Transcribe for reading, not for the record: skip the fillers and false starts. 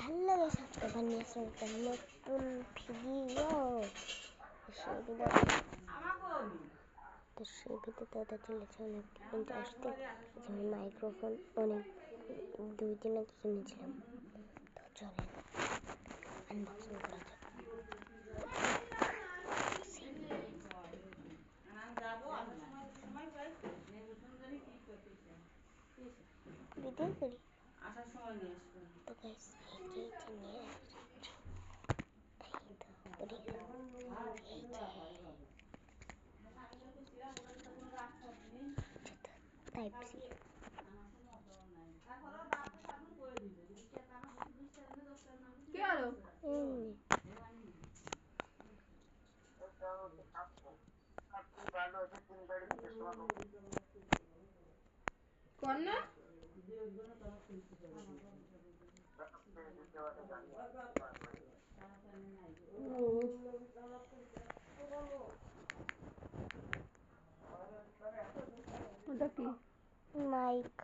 Hello guys, আজকে বানিয়ে আসলাম একটা নতুন ভিডিও। সেই ভিডিওতে ওদের চলেছে অনেক ইন্টারেস্টিং। যেমন মাইক্রোফোন অনেক 2 দিন আগে কিনেছিলাম। তো চলে আনবক্সিং করা যাক। ভিডিও করি তো গাইস, এই যে নিয়ে টাইপ সি কন্যা ওটা কি মাইক।